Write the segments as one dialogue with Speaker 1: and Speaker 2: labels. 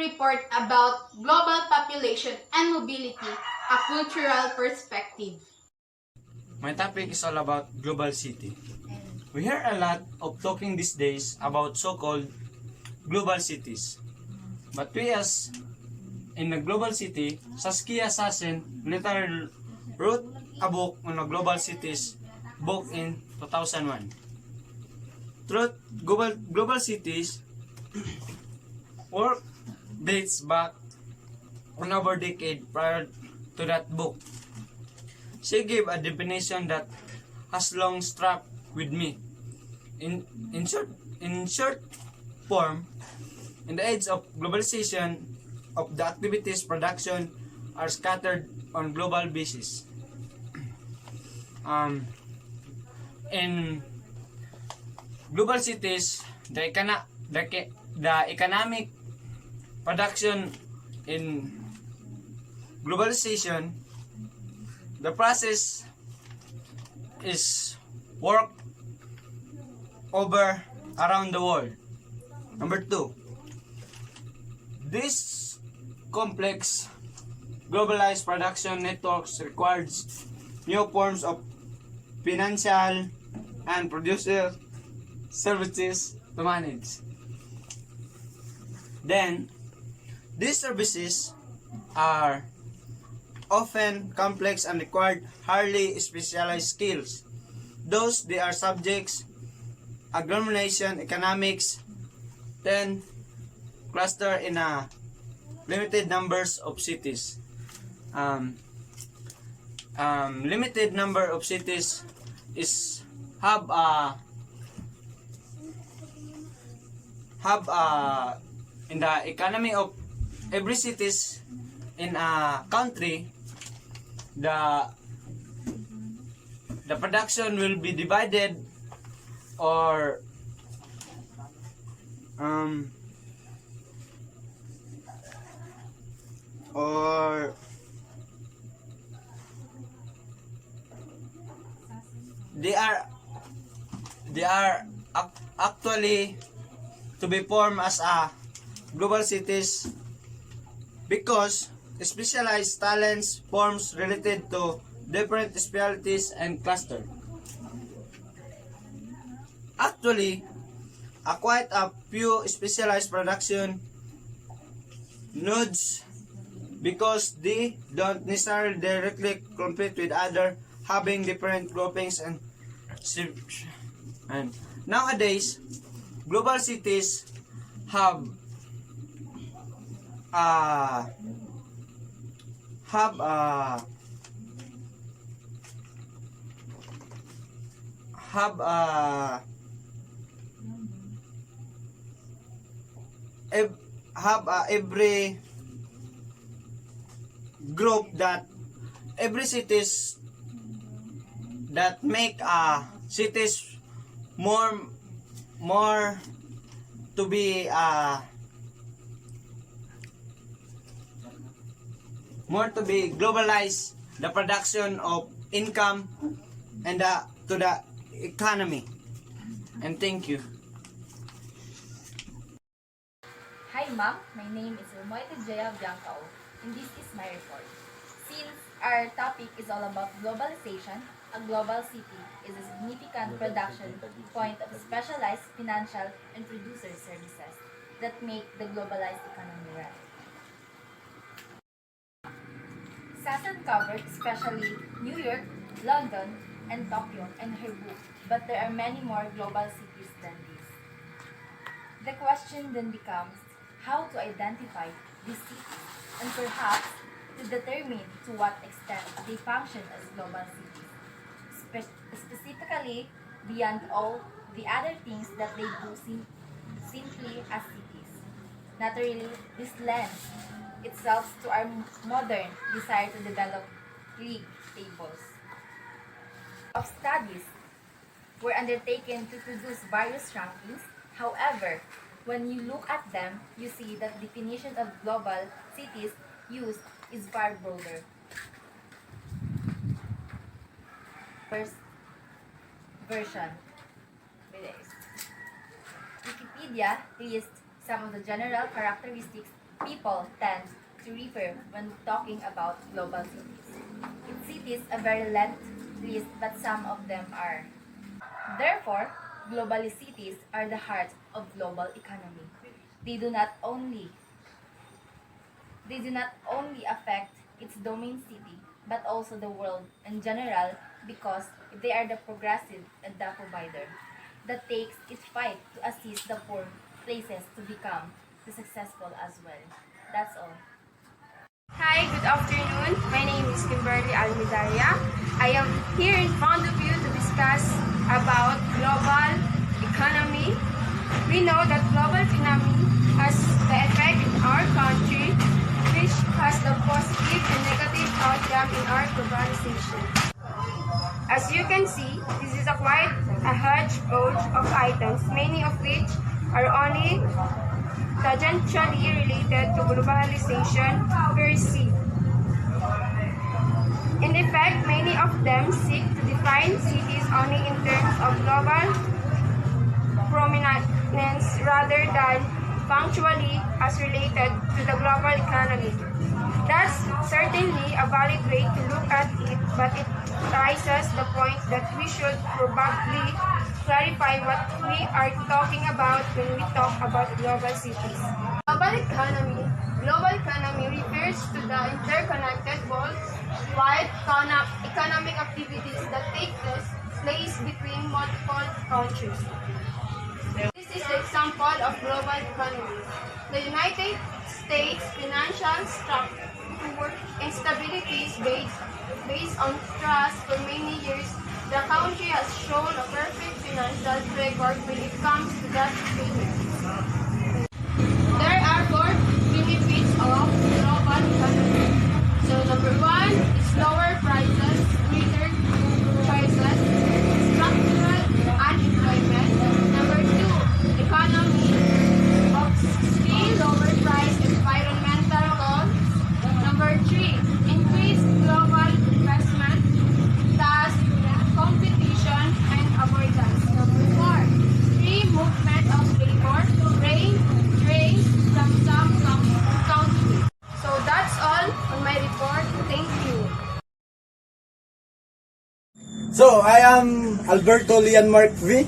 Speaker 1: report about global population and mobility, a cultural perspective.
Speaker 2: My topic is all about global city. We hear a lot of talking these days about so-called global cities. But we as in a global city, Saskia Sassen later wrote a book on a global cities book in 2001. Truth, global cities work dates back on over decade prior to that book. She gave a definition that has long struck with me. In short form, in the age of globalization, of the activities production are scattered on global basis. In global cities, the economic production in globalization, the process is work over around the world. Number 2, this complex globalized production networks requires new forms of financial and producer services to manage. Then, these services are often complex and require highly specialized skills. Those they are subjects agglomeration economics, then cluster in a limited numbers of cities. Limited number of cities is have in the economy of every cities in a country, the production will be divided or they are actually to be formed as a global cities because specialized talents forms related to different specialties and cluster. Actually, quite a few specialized production nodes because they don't necessarily directly compete with other having different groupings and nowadays global cities have every group that every cities that make cities more to be globalized the production of income and to the economy. And thank you.
Speaker 3: Hi ma'am, my name is Romoita Jaya Biancao, and this is my report. Since our topic is all about globalization, a global city is a significant production point of specialized financial and producer services that make the globalized economy run. Sasan covered especially New York, London, and Tokyo in her book, but there are many more global cities than these. The question then becomes how to identify these cities and perhaps to determine to what extent they function as global cities, specifically beyond all the other things that they do simply as cities. Naturally, this lends itself to our modern desire to develop league tables. Of studies were undertaken to produce various rankings. However, when you look at them, you see that the definition of global cities used is far broader. First version. Wikipedia lists some of the general characteristics people tend to refer when talking about global cities. It is a very lengthy list, but some of them are. Therefore, global cities are the heart of global economy. They do not only they do not only affect its domain city, but also the world in general because they are the progressive and the provider that takes its fight to assist the poor places to become the successful as well. That's all.
Speaker 4: Hi, good afternoon. My name is Kimberly Almidaria. I am here in front of you to discuss about global economy. We know that global economy has the effect in our country, which has the positive and negative outcome in our globalization. As you can see, this is a quite a hodgepodge of items, many of which are only tangentially related to globalization per se. In effect, many of them seek to define cities only in terms of global prominence rather than punctually as related to the global economy. That's certainly a valid way to look at it, but it raises the point that we should probably clarify what we are talking about when we talk about global cities. Global economy refers to the interconnected worldwide economic activities that take place between multiple countries. This is the example of global economy. The United States financial structure instability is based on trust for many years. The country has shown a perfect financial record when it comes to that payment. There are four benefits of global economy. So number one is lower prices, greater prices, structural unemployment. Number two, economy of scale, lower price, environmental goals. Number three, increased global investment, thus competition and avoidance. Number four, free movement of labor, trade from some countries. So that's all on my report. Thank you.
Speaker 5: So, I am Alberto Lian Mark V,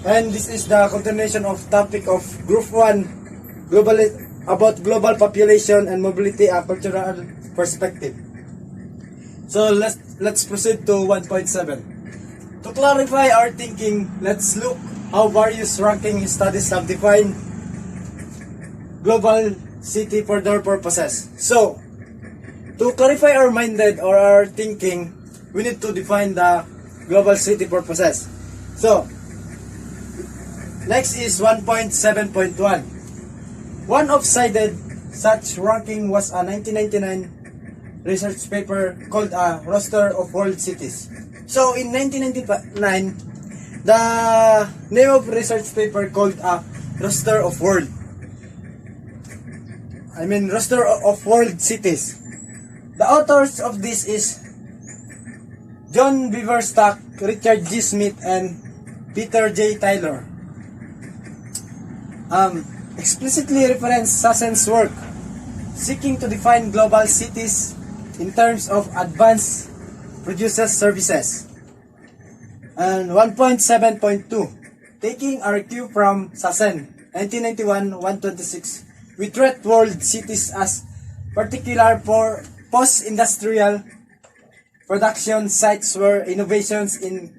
Speaker 5: and this is the continuation of topic of Group 1, about global population and mobility, a cultural perspective. So, let's proceed to 1.7. To clarify our thinking, let's look how various ranking studies have defined global city for their purposes. So, to clarify our minded or our thinking, we need to define the global city purposes. So, next is 1.7.1. One of cited such ranking was a 1999 research paper called a Roster of World Cities. So, in 1999, the name of research paper called a Roster of World World Cities. The authors of this is John Beaverstock, Richard G. Smith, and Peter J. Taylor. Explicitly reference Sassen's work, seeking to define global cities in terms of advanced produces services. And 1.7.2, taking our cue from Sassen, 1991-126, we treat world cities as particular for post-industrial production sites where innovations in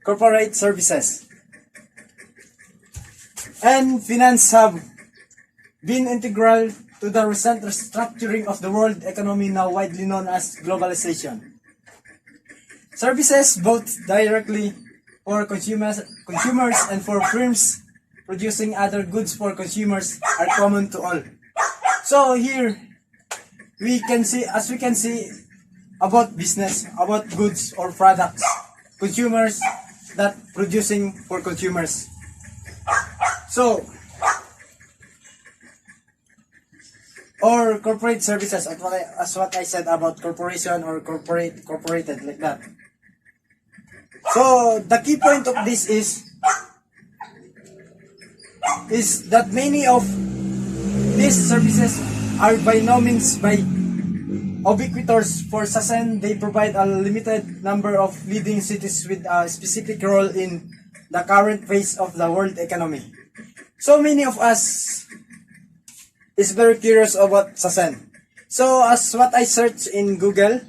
Speaker 5: corporate services and finance have been integral to the recent restructuring of the world economy, now widely known as globalization. Services both directly for consumers and for firms producing other goods for consumers are common to all. So here we can see about business, about goods or products, consumers that producing for consumers. So, or corporate services, as what I said about corporation or corporated, like that. So, the key point of this is that many of these services are by no means by ubiquitous for SASEN. They provide a limited number of leading cities with a specific role in the current phase of the world economy. So many of us is very curious about SASEN. So as what I search in Google,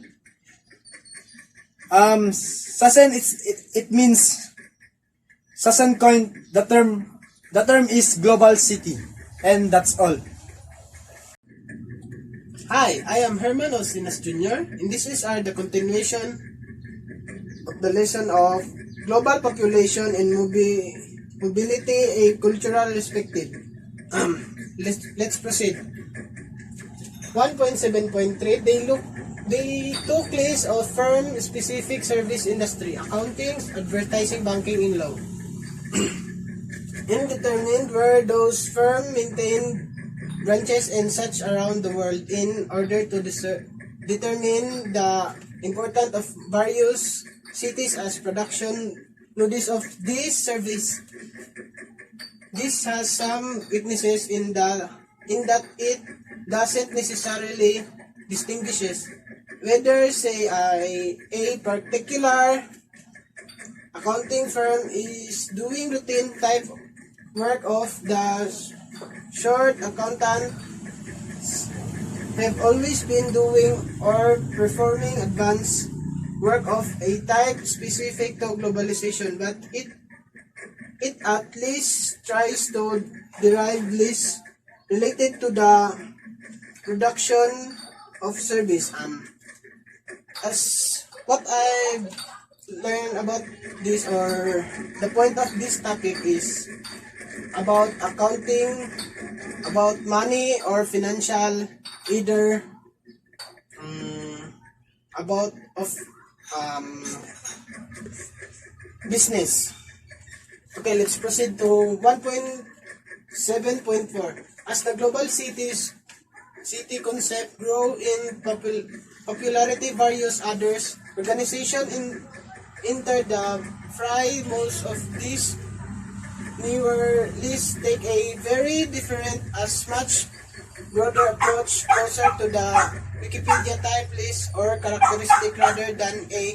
Speaker 5: SASEN it means SASEN coined the term is global city, and that's all.
Speaker 6: Hi, I am Herman Osinas Jr. and this is the continuation of the lesson of global population and mobility, a cultural perspective. Let's proceed. 1.7.3, they took list of firm specific service industry, accounting, advertising, banking, and law. And determined where those firms maintained branches and such around the world in order to determine the importance of various cities as production nodes of this service. This has some weaknesses in that it doesn't necessarily distinguishes whether say a particular accounting firm is doing routine type work of the short accountants have always been doing or performing advanced work of a type specific to globalization, but it at least tries to derive lists related to the production of service. As what I learned about this, or the point of this topic is about accounting, about money or financial, either about of business. Okay, let's proceed to 1.7.4. As the global city concept grow in popularity, various others organization enter the fray. Most of these newer lists take a very different, as much broader approach, closer to the Wikipedia type list or characteristic rather than a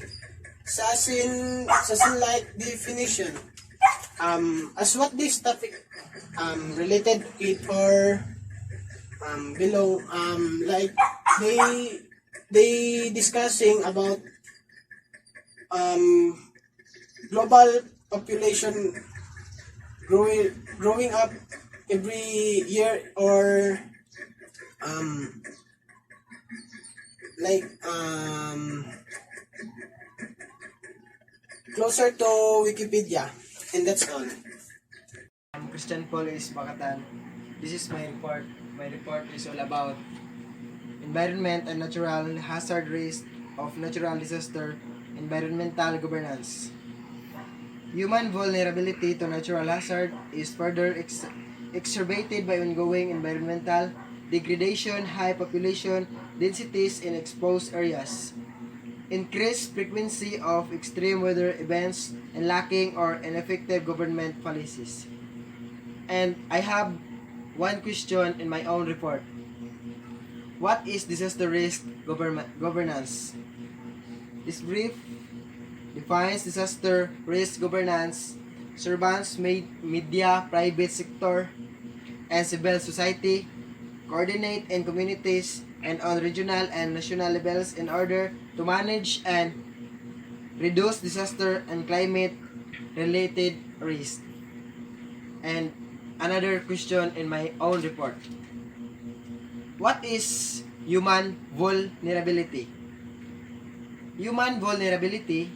Speaker 6: SASEN-like definition. As what this topic related it or below, like they discussing about global population growing up every year, or closer to Wikipedia, and that's all.
Speaker 7: I'm Christian Paul is Bakatan. This is my report. My report is all about environment and natural hazard risk of natural disaster, environmental governance. Human vulnerability to natural hazard is further exacerbated by ongoing environmental degradation, high population densities in exposed areas, increased frequency of extreme weather events, and lacking or ineffective government policies. And I have one question in my own report. What is disaster risk governance? This brief defines disaster risk governance. Servants, media, private sector, and civil society coordinate in communities and on regional and national levels in order to manage and reduce disaster and climate-related risk. And another question in my own report. What is human vulnerability? Human vulnerability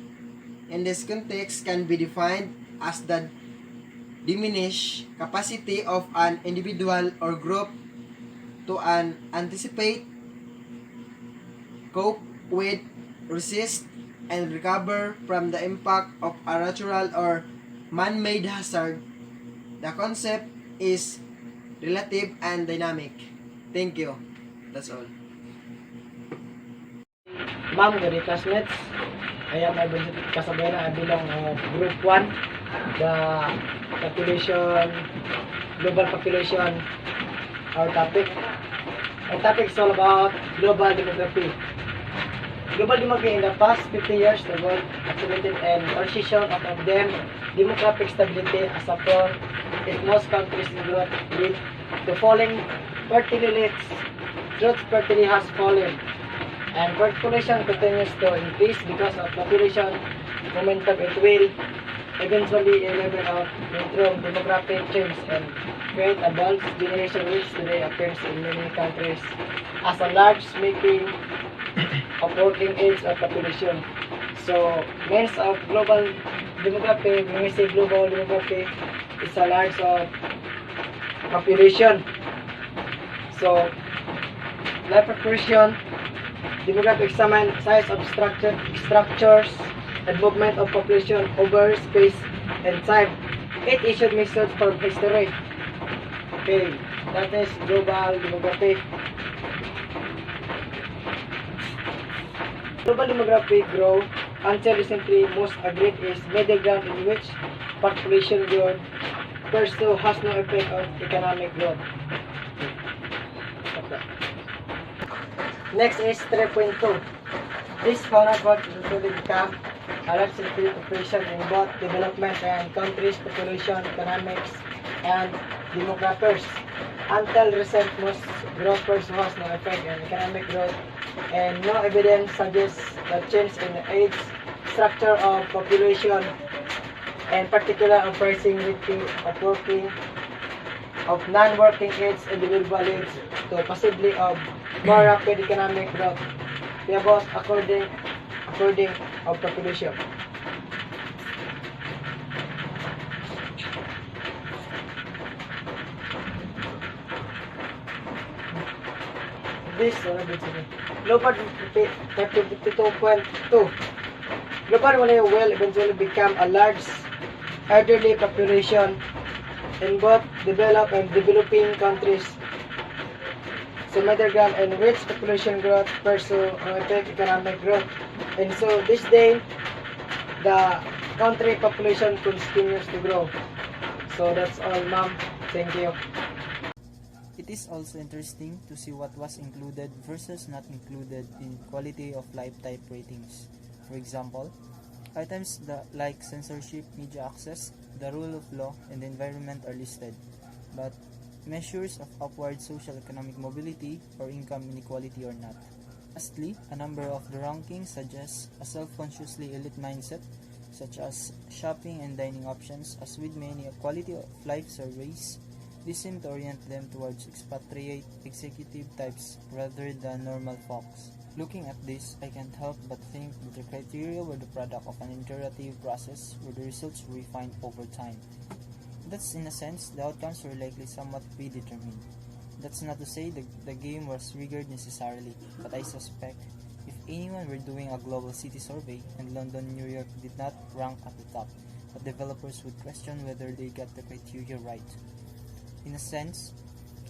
Speaker 7: in this context can be defined as the diminished capacity of an individual or group to anticipate, cope with, resist, and recover from the impact of a natural or man-made hazard. The concept is relative and dynamic. Thank you. That's all.
Speaker 8: Ma'am, good classmates. I am Ivan Casabona. I belong Group 1, the population, global population our topic. Our topic is all about global demography. Global demography in the past 50 years, the world accumulated an transition of them demographic stability as a for in most countries in growth with the falling fertility rates. Growth fertility has fallen and population continues to increase because of population momentum. It will eventually level out through demographic change and create a bulk generation which today appears in many countries as a large making of working age of population. So, means of global demography, when we say global demography, it's a large of population. So, life population, demographic examine size of structures and movement of population over space and time. It issued methods from history. Okay, that is global demography. Global demographic growth until recently most agreed is middle ground in which population growth pursue has no effect on economic growth. Next is 3.2. This counterpart usually become a large operation in both development and countries' population, economics, and demographers. Until recent, most growth pursue has no effect on economic growth, and no evidence suggests that change in the age structure of population, and particular of pricing of working of non-working age individual leads to possibly of more rapid economic growth. The above according of population. This global 52.2. Global will eventually become a large elderly population in both developed and developing countries. So middle ground and rich population growth pursue affect economic growth. And so this day the country population continues to grow. So that's all, ma'am. Thank you.
Speaker 9: It is also interesting to see what was included versus not included in quality of life type ratings. For example, items like censorship, media access, the rule of law, and the environment are listed, but measures of upward social economic mobility or income inequality are not. Lastly, a number of the rankings suggest a self-consciously elite mindset, such as shopping and dining options, as with many quality of life surveys. This seems to orient them towards expatriate executive types rather than normal folks. Looking at this, I can't help but think that the criteria were the product of an iterative process where the results were refined over time. Thus, in a sense, the outcomes were likely somewhat predetermined. That's not to say the game was rigged necessarily, but I suspect if anyone were doing a global city survey and London, New York did not rank at the top, but developers would question whether they got the criteria right. In a sense,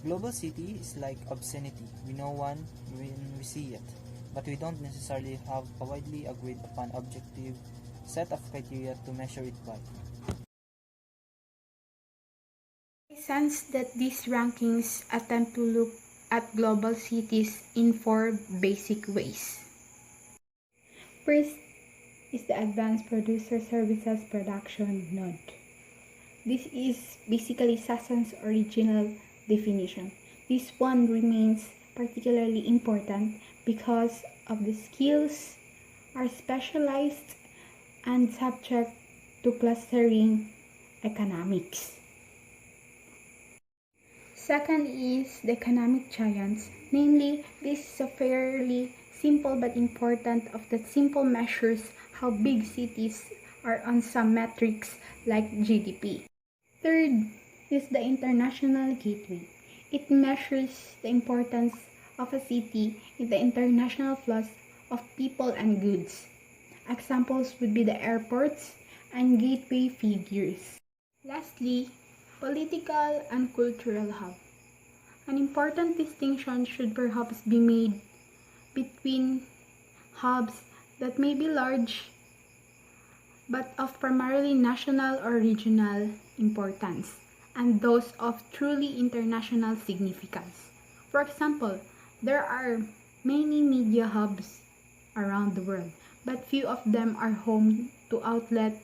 Speaker 9: global city is like obscenity. We know one when we see it, but we don't necessarily have a widely agreed upon objective set of criteria to measure it by.
Speaker 10: I sense that these rankings attempt to look at global cities in four basic ways. First is the Advanced Producer Services Production node. This is basically Sason's original definition. This one remains particularly important because of the skills are specialized and subject to clustering economics. Second is the economic giants. Namely, this is a fairly simple but important of that simple measures how big cities are on some metrics like GDP. Third is the international gateway. It measures the importance of a city in the international flows of people and goods. Examples would be the airports and gateway figures. Lastly, political and cultural hub. An important distinction should perhaps be made between hubs that may be large but of primarily national or regional importance, and those of truly international significance. For example, there are many media hubs around the world, but few of them are home to outlets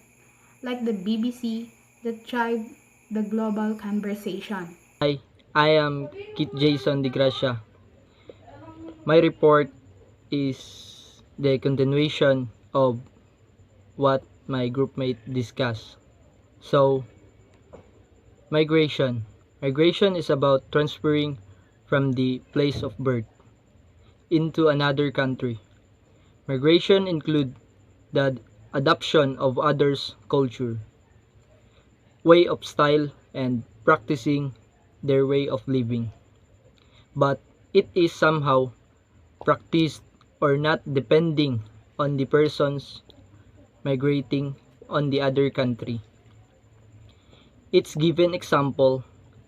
Speaker 10: like the BBC that drive the global conversation.
Speaker 11: Hi, I am Kit Jason De Gracia. My report is the continuation of what my groupmate discussed. So, migration. Migration is about transferring from the place of birth into another country. Migration includes the adoption of others' culture, way of style, and practicing their way of living. But it is somehow practiced or not depending on the persons migrating on the other country. Its given example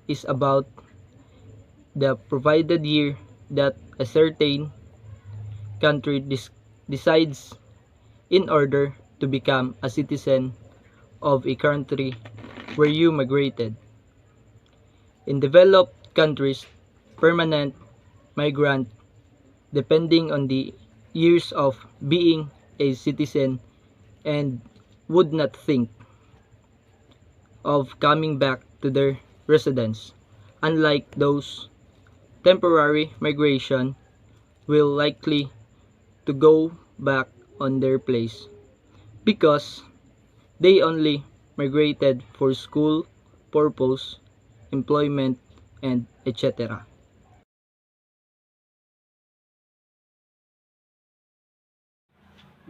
Speaker 11: is about the provided year that a certain country decides in order to become a citizen of a country where you migrated. In developed countries, permanent migrant, depending on the years of being a citizen, and would not think of coming back to their residence. Unlike those, temporary migration will likely to go back on their place because they only migrated for school purpose, employment, and etc.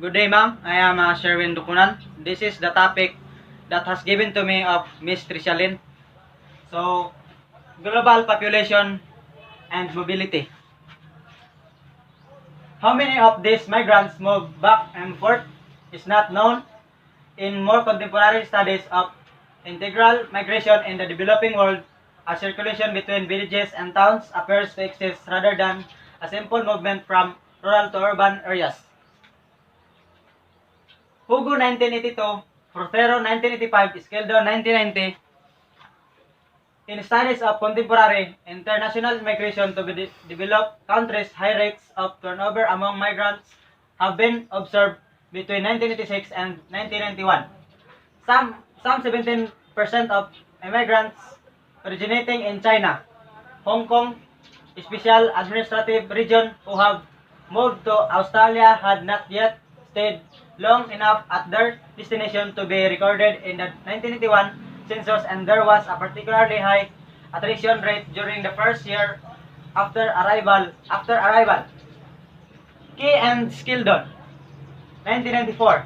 Speaker 8: Good day, ma'am. I am Sherwin Dukunan. This is the topic that has given to me of Miss Trishalin. So, global population and mobility. How many of these migrants move back and forth is not known. In more contemporary studies of integral migration in the developing world, a circulation between villages and towns appears to exist rather than a simple movement from rural to urban areas. Hugo 1982, Fortero 1985, Esqueldo 1990. In studies of contemporary international migration to developed countries, high rates of turnover among migrants have been observed between 1986 and 1991. Some 17% of immigrants originating in China, Hong Kong, special administrative region who have moved to Australia had not yet stayed long enough at their destination to be recorded in the 1981 census, and there was a particularly high attrition rate during the first year after arrival. Key and Skildon, 1994.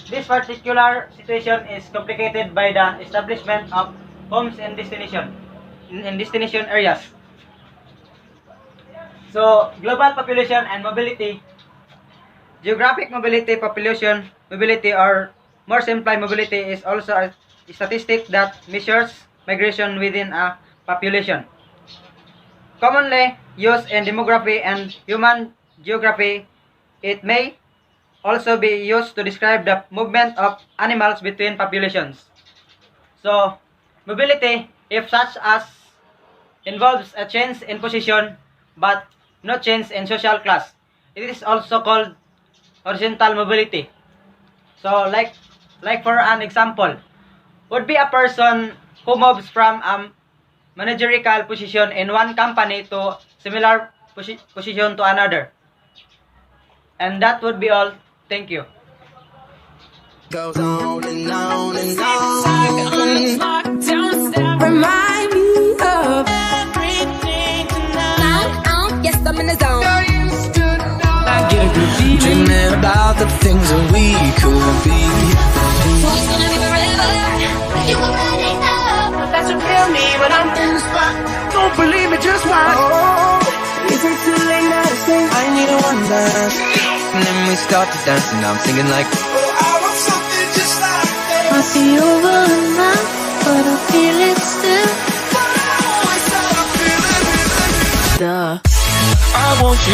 Speaker 8: This particular situation is complicated by the establishment of homes in destination areas. So, global population and mobility. Geographic mobility, population mobility, or more simply mobility, is also a statistic that measures migration within a population. Commonly used in demography and human geography, it may also be used to describe the movement of animals between populations. So, mobility, if such as, involves a change in position but no change in social class. It is also called horizontal mobility. So, like for an example, would be a person who moves from a managerial position in one company to similar position to another. And that would be all. Thank you.
Speaker 12: Goes on and on and on. Remind me of everything tonight. Yes, I'm in the zone. I get a good feeling. Dreaming about the things that we could be. What's gonna be forever? You already know. That's what tell me when I'm in the spot. Don't believe me, just watch. Oh, is it too late now to say I need a one dance? And then we start to dance and I'm singing like, oh, I want something just like that. Might be over now, but I feel it still. I want you.